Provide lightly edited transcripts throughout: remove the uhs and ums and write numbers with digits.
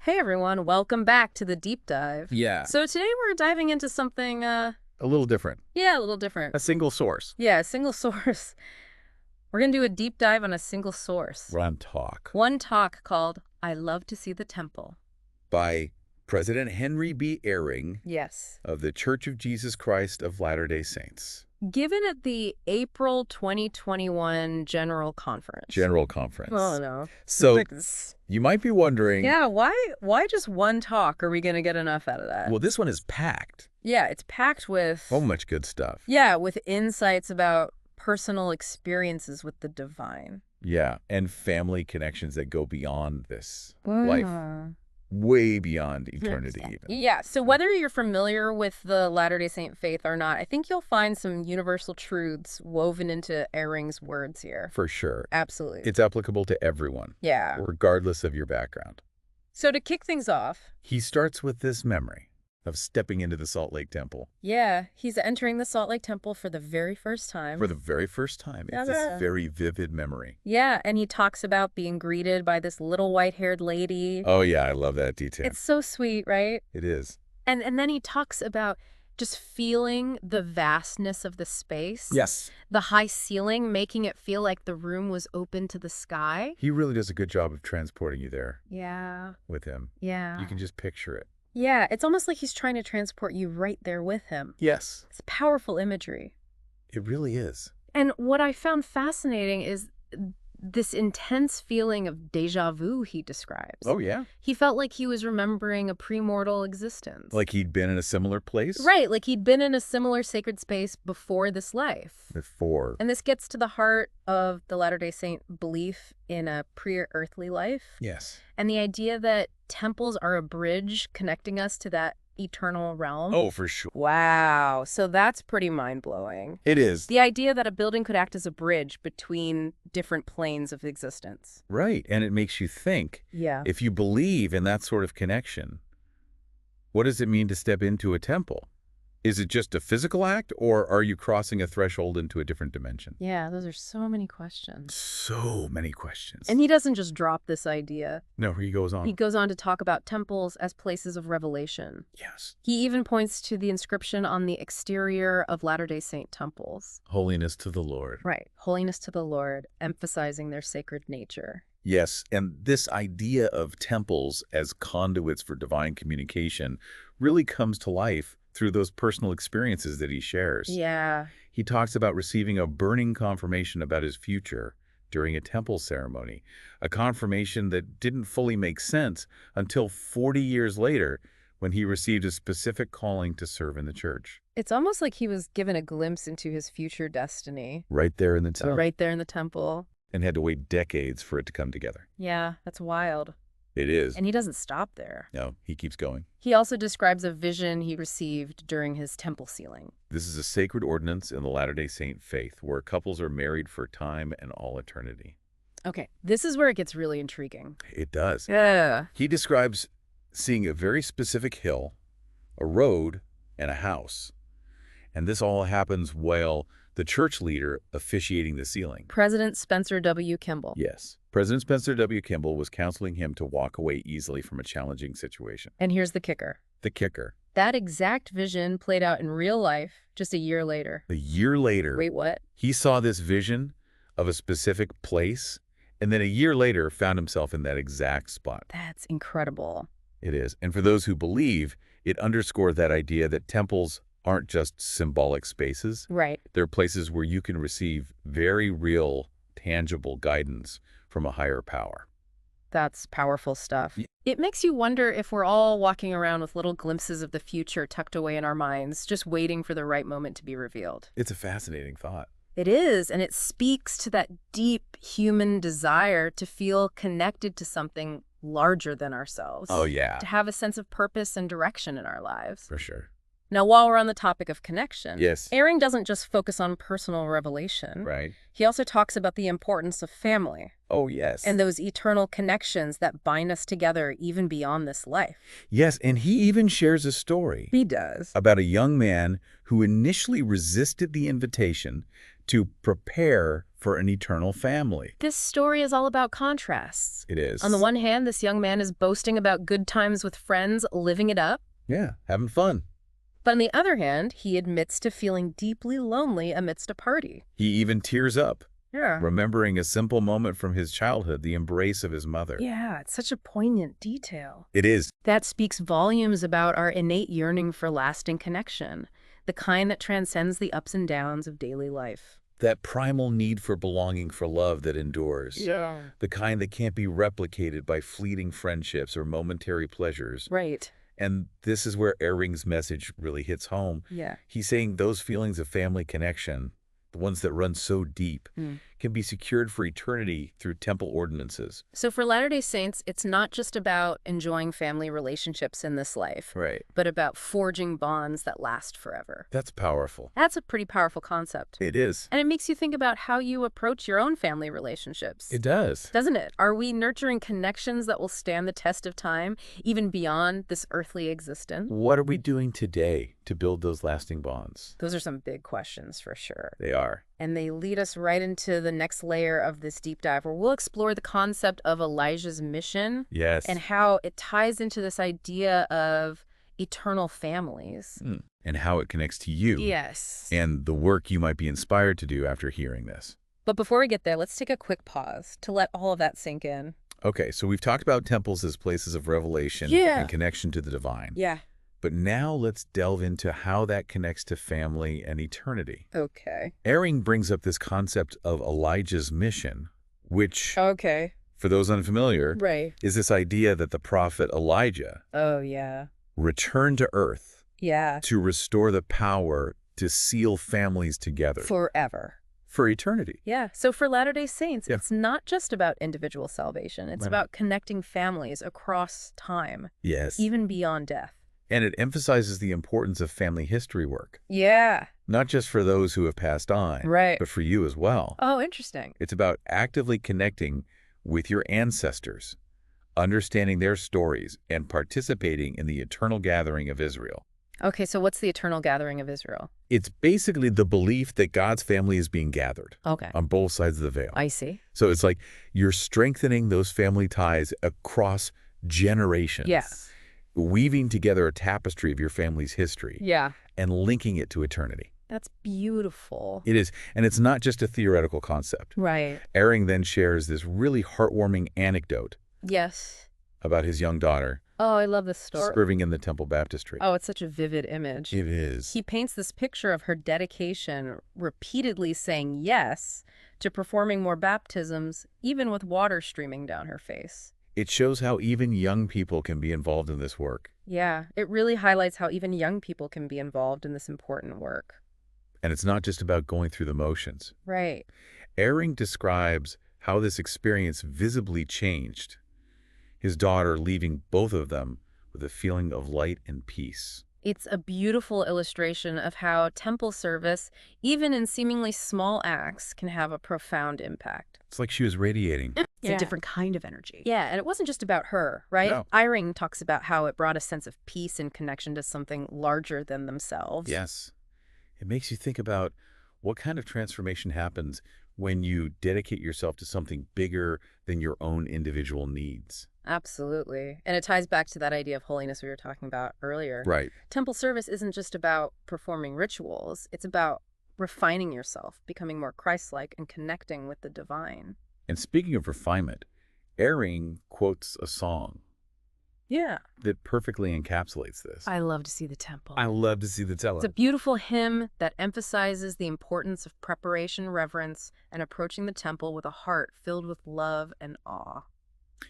Hey everyone, welcome back to the deep dive. Yeah, So today we're diving into something, a little different. a little different. A single source. Yeah, a single source. We're gonna do a deep dive on a single source. Run talk. One talk called I Love to See the Temple. By President Henry B. Eyring Yes. of the Church of Jesus Christ of Latter-day Saints. Given at the April 2021 General Conference. General Conference. Oh, no. So you might be wondering, Yeah, why just one talk? Are we gonna get enough out of that? well, this one is packed. Yeah, it's packed with... So much good stuff. Yeah, with insights about personal experiences with the divine. Yeah, and family connections that go beyond this life. Wow. Way beyond eternity even. Yeah, so whether you're familiar with the Latter-day Saint faith or not, I think you'll find some universal truths woven into Eyring's words here. For sure. Absolutely. It's applicable to everyone, Yeah. regardless of your background. So to kick things off, He starts with this memory of stepping into the Salt Lake Temple. yeah, he's entering the Salt Lake Temple for the very first time. For the very first time. It's this very vivid memory. Yeah, and he talks about being greeted by this little white-haired lady. Oh, yeah, I love that detail. It's so sweet, right? It is. And then he talks about just feeling the vastness of the space. Yes. The high ceiling, making it feel like the room was open to the sky. He really does a good job of transporting you there Yeah. with him. Yeah. You can just picture it. Yeah, it's almost like he's trying to transport you right there with him. Yes. It's powerful imagery. It really is. And what I found fascinating is this intense feeling of déjà vu he describes. Oh, yeah? He felt like he was remembering a premortal existence. Like he'd been in a similar place? Right, like he'd been in a similar sacred space before this life. Before. And this gets to the heart of the Latter-day Saint belief in a pre-earthly life. Yes. And the idea that temples are a bridge connecting us to that eternal realm. Oh, for sure. Wow. So that's pretty mind-blowing. It is. The idea that a building could act as a bridge between different planes of existence. Right. And it makes you think, Yeah. if you believe in that sort of connection, what does it mean to step into a temple? Is it just a physical act, or are you crossing a threshold into a different dimension? Yeah, those are so many questions. So many questions. And he doesn't just drop this idea. No, he goes on. He goes on to talk about temples as places of revelation. Yes. He even points to the inscription on the exterior of Latter-day Saint temples. Holiness to the Lord. Right. Holiness to the Lord, emphasizing their sacred nature. Yes, and this idea of temples as conduits for divine communication really comes to life through those personal experiences that he shares. Yeah. He talks about receiving a burning confirmation about his future during a temple ceremony, a confirmation that didn't fully make sense until 40 years later when he received a specific calling to serve in the church. It's almost like he was given a glimpse into his future destiny. Right there in the temple. Right there in the temple. And had to wait decades for it to come together. Yeah, that's wild. It is. And he doesn't stop there. No, he keeps going. He also describes a vision he received during his temple sealing. This is a sacred ordinance in the Latter-day Saint faith where couples are married for time and all eternity. Okay, this is where it gets really intriguing. It does. Yeah. He describes seeing a very specific hill, a road, and a house. And this all happens while the church leader officiating the sealing. President Spencer W. Kimball. Yes. President Spencer W. Kimball was counseling him to walk away easily from a challenging situation. And here's the kicker. The kicker. That exact vision played out in real life just a year later. A year later, Wait, what? he saw this vision of a specific place, and then a year later found himself in that exact spot. That's incredible. It is. And for those who believe, it underscored that idea that temples aren't just symbolic spaces. Right. They're places where you can receive very real, tangible guidance from a higher power. That's powerful stuff. It makes you wonder if we're all walking around with little glimpses of the future tucked away in our minds, just waiting for the right moment to be revealed. It's a fascinating thought. It is, and it speaks to that deep human desire to feel connected to something larger than ourselves. Oh, yeah. To have a sense of purpose and direction in our lives. For sure. Now, while we're on the topic of connection, Yes. Eyring doesn't just focus on personal revelation. Right. He also talks about the importance of family. Oh, yes. And those eternal connections that bind us together even beyond this life. Yes, and he even shares a story He does. about a young man who initially resisted the invitation to prepare for an eternal family. This story is all about contrasts. It is. On the one hand, this young man is boasting about good times with friends, living it up. Yeah, having fun. But on the other hand, he admits to feeling deeply lonely amidst a party. He even tears up, Yeah. remembering a simple moment from his childhood, the embrace of his mother. Yeah, it's such a poignant detail. It is. That speaks volumes about our innate yearning for lasting connection, the kind that transcends the ups and downs of daily life. That primal need for belonging, for love that endures. Yeah. The kind that can't be replicated by fleeting friendships or momentary pleasures. Right. And this is where Eyring's message really hits home. Yeah. He's saying those feelings of family connection, the ones that run so deep, can be secured for eternity through temple ordinances. So for Latter-day Saints, it's not just about enjoying family relationships in this life, Right. but about forging bonds that last forever. That's powerful. That's a pretty powerful concept. It is. And it makes you think about how you approach your own family relationships. It does. Doesn't it? Are we nurturing connections that will stand the test of time, even beyond this earthly existence? What are we doing today to build those lasting bonds? Those are some big questions for sure. They are. And they lead us right into the next layer of this deep dive, where we'll explore the concept of Elijah's mission. Yes. And how it ties into this idea of eternal families. And how it connects to you. Yes. And the work you might be inspired to do after hearing this. But before we get there, let's take a quick pause to let all of that sink in. Okay, so we've talked about temples as places of revelation and connection to the divine. Yeah. But now let's delve into how that connects to family and eternity. Okay. Eyring brings up this concept of Elijah's mission, which, Okay. for those unfamiliar, Right. is this idea that the prophet Elijah Oh, yeah. returned to earth Yeah. to restore the power to seal families together Forever. for eternity. Yeah. So for Latter-day Saints, Yeah. it's not just about individual salvation. It's Right. about connecting families across time, Yes. even beyond death. And it emphasizes the importance of family history work, Yeah. not just for those who have passed on, Right. but for you as well. Oh, interesting. It's about actively connecting with your ancestors, understanding their stories, and participating in the eternal gathering of Israel. Okay, so what's the eternal gathering of Israel? It's basically the belief that God's family is being gathered Okay. on both sides of the veil. I see. So it's like you're strengthening those family ties across generations. Yeah. Weaving together a tapestry of your family's history Yeah. and linking it to eternity. That's beautiful. It is. And it's not just a theoretical concept. Right. Eyring then shares this really heartwarming anecdote Yes. about his young daughter Oh, I love this story. serving in the temple baptistry. Oh, it's such a vivid image. It is. He paints this picture of her dedication, repeatedly saying yes to performing more baptisms, even with water streaming down her face. It shows how even young people can be involved in this work. Yeah, it really highlights how even young people can be involved in this important work. And it's not just about going through the motions. Right. Eyring describes how this experience visibly changed his daughter, leaving both of them with a feeling of light and peace. It's a beautiful illustration of how temple service, even in seemingly small acts, can have a profound impact. It's like she was radiating. It's a different kind of energy. Yeah, and it wasn't just about her, right? No. Eyring talks about how it brought a sense of peace and connection to something larger than themselves. Yes. It makes you think about what kind of transformation happens when you dedicate yourself to something bigger than your own individual needs. Absolutely. And it ties back to that idea of holiness we were talking about earlier. Right. Temple service isn't just about performing rituals. It's about refining yourself, becoming more Christ-like, and connecting with the divine. And speaking of refinement, Eyring quotes a song Yeah. that perfectly encapsulates this. I love to see the temple. I love to see the teller. It's a beautiful hymn that emphasizes the importance of preparation, reverence, and approaching the temple with a heart filled with love and awe.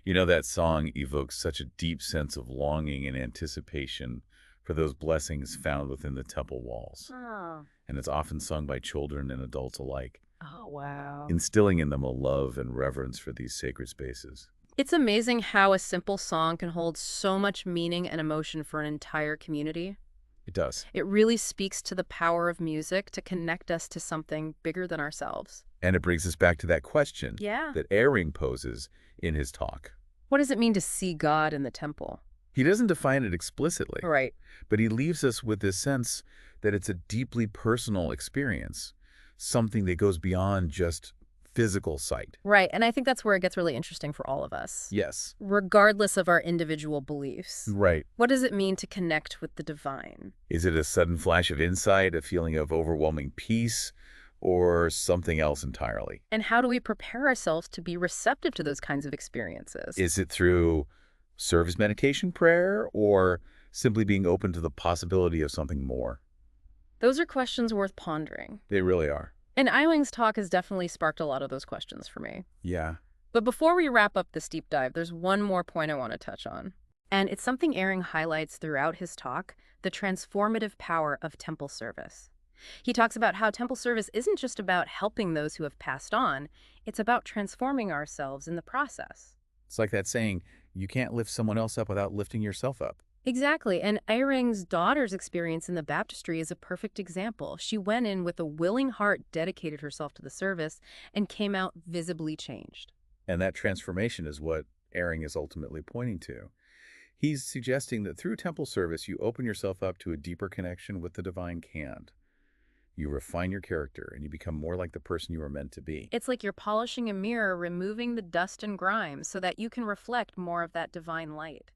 You know, that song evokes such a deep sense of longing and anticipation for those blessings found within the temple walls. Oh. And it's often sung by children and adults alike, Oh, wow. instilling in them a love and reverence for these sacred spaces. It's amazing how a simple song can hold so much meaning and emotion for an entire community. It does. It really speaks to the power of music to connect us to something bigger than ourselves. And it brings us back to that question Yeah. that Eyring poses in his talk. What does it mean to see God in the temple? He doesn't define it explicitly, Right. but he leaves us with this sense that it's a deeply personal experience, something that goes beyond just physical sight. Right, and I think that's where it gets really interesting for all of us, Yes. regardless of our individual beliefs. Right. What does it mean to connect with the divine? Is it a sudden flash of insight, a feeling of overwhelming peace, or something else entirely? And how do we prepare ourselves to be receptive to those kinds of experiences? Is it through service meditation prayer or simply being open to the possibility of something more? Those are questions worth pondering. They really are. And Eyling's talk has definitely sparked a lot of those questions for me. Yeah. But before we wrap up this deep dive, there's one more point I want to touch on. And it's something Eyring highlights throughout his talk, the transformative power of temple service. He talks about how temple service isn't just about helping those who have passed on, it's about transforming ourselves in the process. It's like that saying, you can't lift someone else up without lifting yourself up. Exactly, and Eyring's daughter's experience in the baptistry is a perfect example. She went in with a willing heart, dedicated herself to the service, and came out visibly changed. And that transformation is what Eyring is ultimately pointing to. He's suggesting that through temple service, you open yourself up to a deeper connection with the divine hand. You refine your character and you become more like the person you were meant to be. It's like you're polishing a mirror, removing the dust and grime so that you can reflect more of that divine light.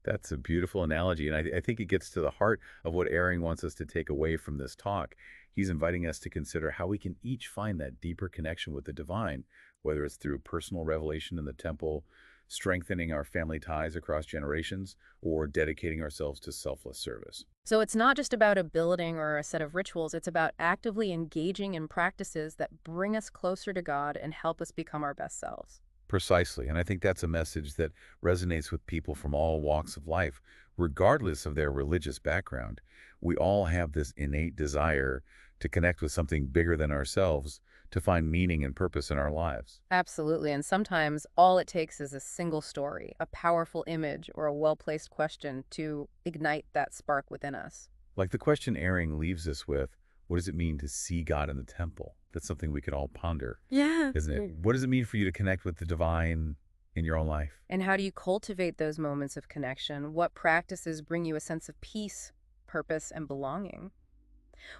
That's a beautiful analogy, and I think it gets to the heart of what Eyring wants us to take away from this talk. He's inviting us to consider how we can each find that deeper connection with the divine, whether it's through personal revelation in the temple, strengthening our family ties across generations, or dedicating ourselves to selfless service. So it's not just about a building or a set of rituals, it's about actively engaging in practices that bring us closer to God and help us become our best selves. Precisely, and I think that's a message that resonates with people from all walks of life, regardless of their religious background. We all have this innate desire to connect with something bigger than ourselves, to find meaning and purpose in our lives. Absolutely, and sometimes all it takes is a single story, a powerful image, or a well-placed question to ignite that spark within us. Like the question Eyring leaves us with, what does it mean to see God in the temple? That's something we could all ponder, Yeah. isn't it? What does it mean for you to connect with the divine in your own life? And how do you cultivate those moments of connection? What practices bring you a sense of peace, purpose, and belonging?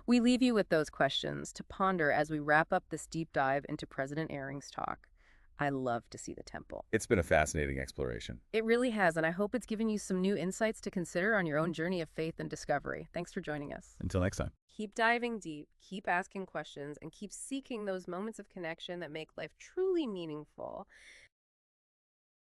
We leave you with those questions to ponder as we wrap up this deep dive into President Eyring's talk. I love to see the temple. It's been a fascinating exploration. It really has, and I hope it's given you some new insights to consider on your own journey of faith and discovery. Thanks for joining us. Until next time. Keep diving deep, keep asking questions, and keep seeking those moments of connection that make life truly meaningful.